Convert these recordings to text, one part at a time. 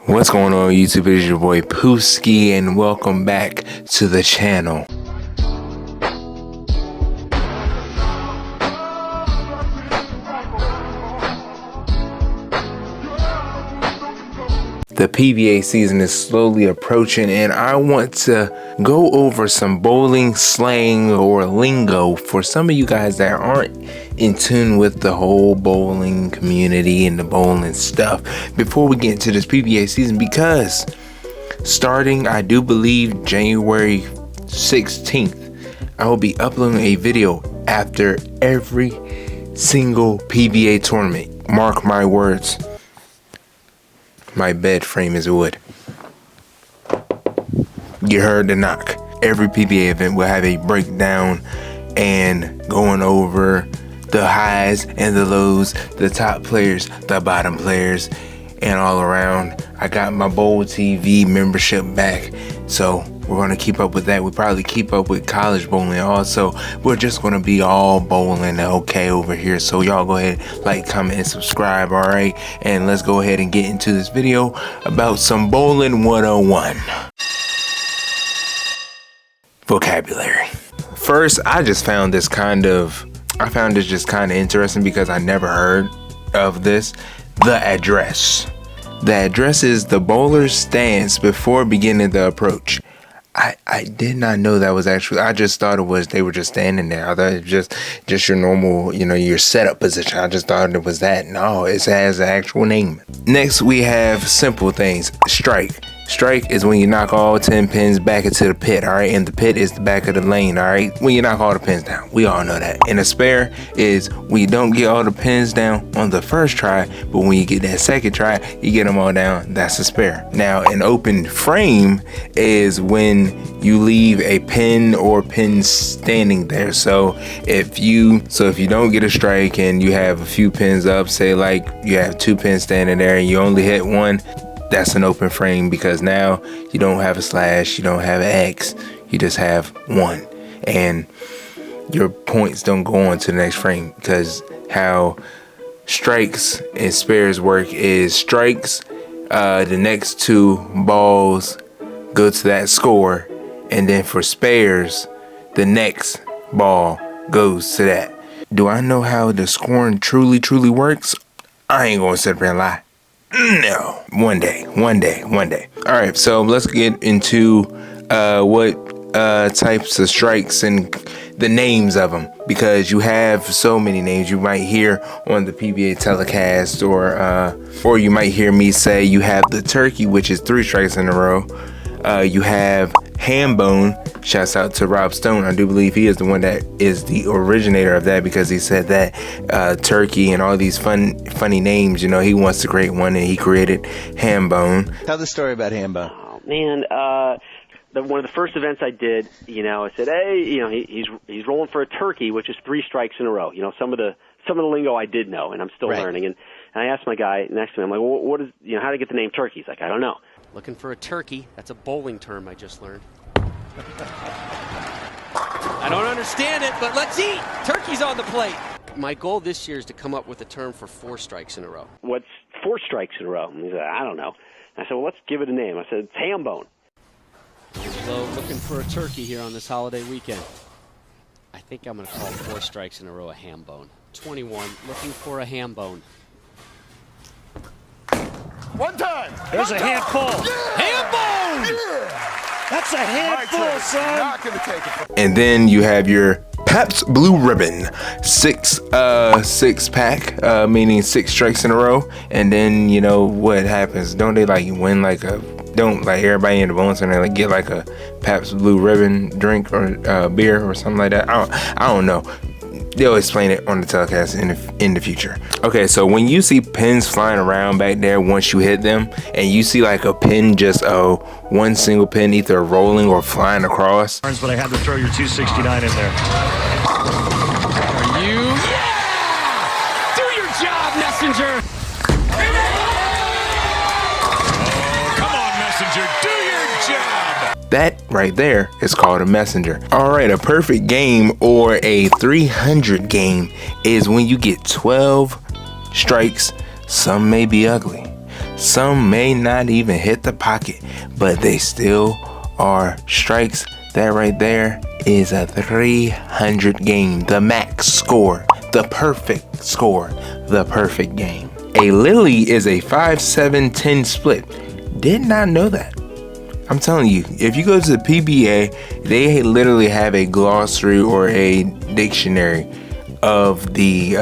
What's going on YouTube? It is your boy Pooski and welcome back to the channel. The PBA season is slowly approaching and I want to go over some bowling slang or lingo for some of you guys that aren't in tune with the whole bowling community and the bowling stuff before we get into this PBA season, because starting, I do believe, January 16th, I will be uploading a video after every single PBA tournament. Mark my words. My bed frame is wood. You heard the knock. Every PBA event will have a breakdown and going over the highs and the lows, the top players, the bottom players, and all around. I got my Bowl TV membership back, so we're going to keep up with that. We probably keep up with college bowling also. We're just going to be all bowling okay over here. So y'all go ahead, like, comment, and subscribe, all right? And let's go ahead and get into this video about some bowling 101. Vocabulary. First, I found this just kind of interesting because I never heard of this. The address. The address is the bowler's stance before beginning the approach. I did not know that was actually, I just thought it was they were just standing there. I thought it was just your normal, your setup position. I just thought it was that. No, it has an actual name. Next, we have simple things. Strike. Strike is when you knock all 10 pins back into the pit, all right? And the pit is the back of the lane, all right? When you knock all the pins down. We all know that. And a spare is when you don't get all the pins down on the first try, but when you get that second try, you get them all down. That's a spare. Now, an open frame is when you leave a pin or pins standing there. So if you don't get a strike and you have a few pins up, say like you have 2 pins standing there and you only hit 1, that's an open frame, because now you don't have a slash, you don't have an X, you just have 1, and your points don't go on to the next frame. Because how strikes and spares work is strikes, the next 2 balls go to that score, and then for spares, the next ball goes to that. Do I know how the scoring truly works? I ain't gonna sit there and lie. No, one day. All right, so let's get into what types of strikes and the names of them, because you have so many names you might hear on the PBA telecast, or you might hear me say. You have the turkey, which is 3 strikes in a row. You have ham bone. Shouts out to Rob Stone. I do believe he is the one that is the originator of that, because he said that turkey and all these funny names, he wants to create one, and he created ham bone. Tell the story about ham bone. Oh man, one of the first events I did, I said, hey, he's rolling for a turkey, which is 3 strikes in a row. Some of the lingo I did know, and I'm still learning. And I asked my guy next to me, I'm like, well, what is, how to get the name turkey? He's like, I don't know. Looking for a turkey. That's a bowling term I just learned. I don't understand it, but let's eat. Turkey's on the plate. My goal this year is to come up with a term for 4 strikes in a row. What's 4 strikes in a row? And he said, I don't know. I said, well, let's give it a name. I said, it's ham bone. So looking for a turkey here on this holiday weekend. I think I'm going to call 4 strikes in a row a ham bone. 21, looking for a ham bone. One time. There's a handful. Yeah. Ham bone! Yeah. That's a handful, son. Not gonna take it. And then you have your Pabst Blue Ribbon 6 pack, meaning 6 strikes in a row. And then what happens? Don't they win don't everybody in the bowling center get a Pabst Blue Ribbon drink or beer or something like that? I don't know. They'll explain it on the telecast in the future. Okay, so when you see pins flying around back there, once you hit them, and you see a pin just one single pin either rolling or flying across. But I had to throw your 269 in there. Are you? Yeah! Do your job, Messenger. Oh, come on, Messenger, do your job. That right there is called a messenger. All right, a perfect game or a 300 game is when you get 12 strikes. Some may be ugly. Some may not even hit the pocket, but they still are strikes. That right there is a 300 game, the max score, the perfect score, the perfect game. A Lily is a 5-7-10 split. Did not know that. I'm telling you, if you go to the PBA, they literally have a glossary or a dictionary of the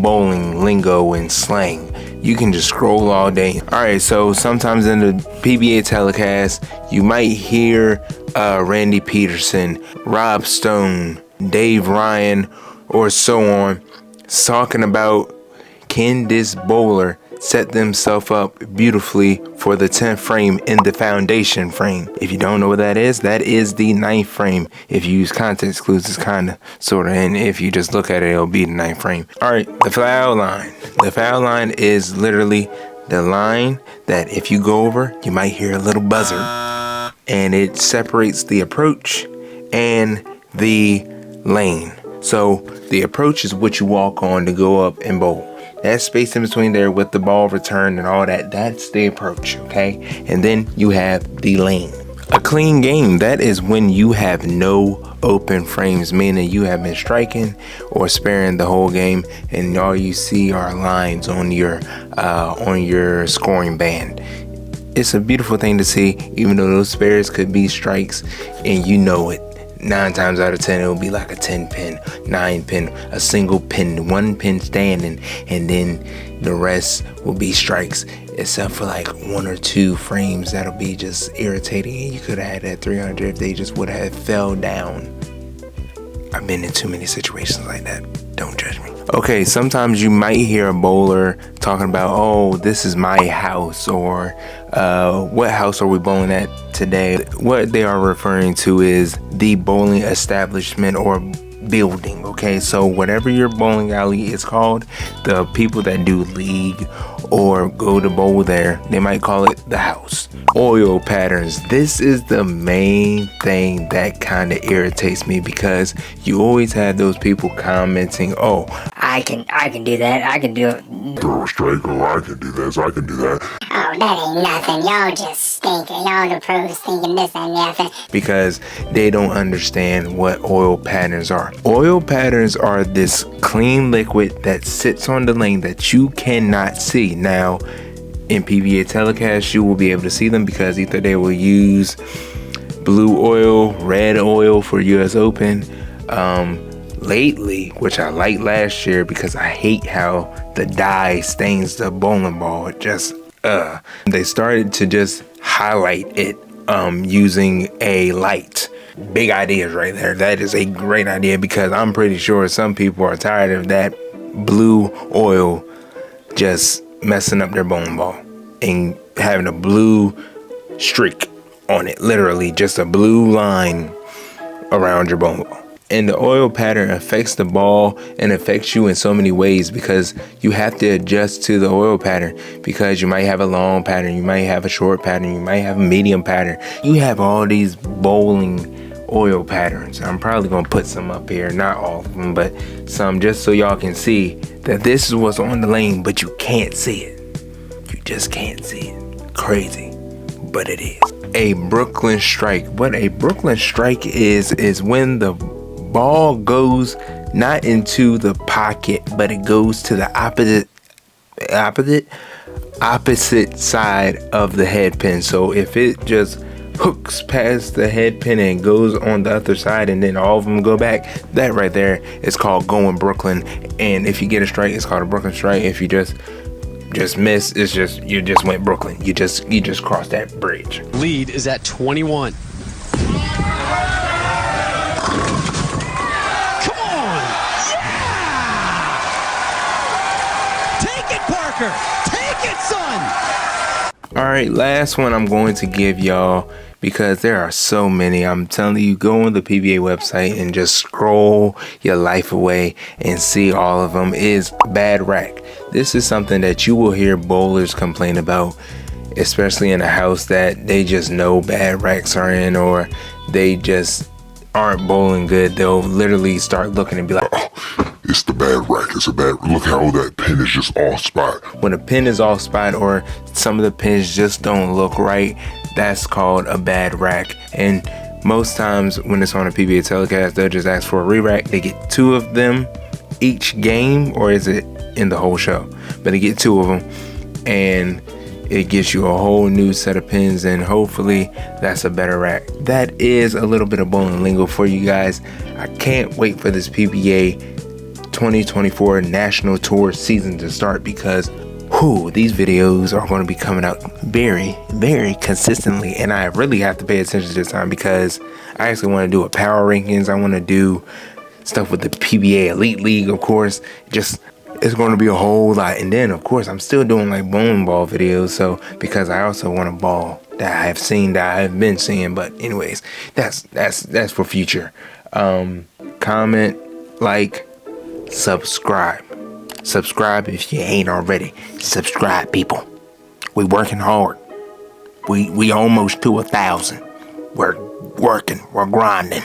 bowling lingo and slang. You can just scroll all day. Alright, so sometimes in the PBA telecast, you might hear Randy Peterson, Rob Stone, Dave Ryan, or so on, talking about can this bowler set themselves up beautifully for the 10th frame in the foundation frame. If you don't know what that is the 9th frame. If you use context clues, it's kind of sort of, and if you just look at it, it'll be the 9th frame. All right, the foul line. The foul line is literally the line that if you go over, you might hear a little buzzer, and it separates the approach and the lane. So the approach is what you walk on to go up and bowl. That space in between there with the ball return and all that, that's the approach, okay? And then you have the lane. A clean game, that is when you have no open frames, meaning you have been striking or sparing the whole game, and all you see are lines on your scoring band. It's a beautiful thing to see, even though those spares could be strikes, and you know it. 9 times out of 10, it will be like a 10 pin, 9 pin, a single pin, 1 pin standing, and then the rest will be strikes, except for like 1 or 2 frames that'll be just irritating. And you could have had that 300 if they just would have fell down. I've been in too many situations like that. Don't judge me. Okay, sometimes you might hear a bowler talking about, oh, this is my house, or what house are we bowling at today? What they are referring to is the bowling establishment or building. Okay, so whatever your bowling alley is called, the people that do league or go to bowl there, they might call it the house. Oil patterns. This is the main thing that kind of irritates me, because you always have those people commenting, oh, I can do that. I can do it. Throw a strike. Oh, I can do this. I can do that. Oh, that ain't nothing. Y'all just stink. Y'all the pros thinking this ain't nothing. Because they don't understand what oil patterns are. Oil patterns are this clean liquid that sits on the lane that you cannot see. Now, in PBA telecast, you will be able to see them because either they will use blue oil, red oil for US Open. Lately, which I liked last year because I hate how the dye stains the bowling ball. It just, they started to just highlight it using a light. Big ideas right there. That is a great idea, because I'm pretty sure some people are tired of that blue oil just messing up their bowling ball and having a blue streak on it. Literally just a blue line around your bowling ball. And the oil pattern affects the ball and affects you in so many ways, because you have to adjust to the oil pattern, because you might have a long pattern, you might have a short pattern, you might have a medium pattern. You have all these bowling oil patterns. I'm probably going to put some up here, not all of them, but some, just so y'all can see that this is what's on the lane, but you can't see it. You just can't see it. Crazy, but it is. A Brooklyn strike. What a Brooklyn strike is when the ball goes not into the pocket, but it goes to the opposite side of the head pin. So if it just hooks past the head pin and goes on the other side, and then all of them go back, that right there is called going Brooklyn. And if you get a strike, it's called a Brooklyn strike. If you just miss, it's just, you just went Brooklyn. You just crossed that bridge. Lead is at 21. Take it, son! All right, last one I'm going to give y'all, because there are so many. I'm telling you, go on the PBA website and just scroll your life away and see all of them, is bad rack. This is something that you will hear bowlers complain about, especially in a house that they just know bad racks are in, or they just aren't bowling good. They'll literally start looking and be like, oh, it's the bad rack. It's a bad, look how that pin is just off spot. When a pin is off spot or some of the pins just don't look right, that's called a bad rack. And most times when it's on a PBA telecast, they'll just ask for a re-rack. They get 2 of them each game, or is it in the whole show? But they get 2 of them, and it gives you a whole new set of pins, and hopefully that's a better rack. That is a little bit of bowling lingo for you guys. I can't wait for this PBA 2024 National Tour season to start, because these videos are going to be coming out very, very consistently, and I really have to pay attention this time because I actually want to do a power rankings. I want to do stuff with the PBA Elite League, of course. It's going to be a whole lot. And then, of course, I'm still doing like bowling ball videos, so because I also want a ball that I have seen, that I have been seeing. But anyways, that's for future. Comment, like, subscribe if you ain't already. Subscribe, people. We working hard. We almost to 1,000. We're working, we're grinding.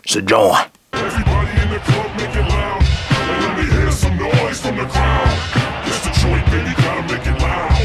So join. Everybody in the club make it loud. And let me hear some noise from the crowd.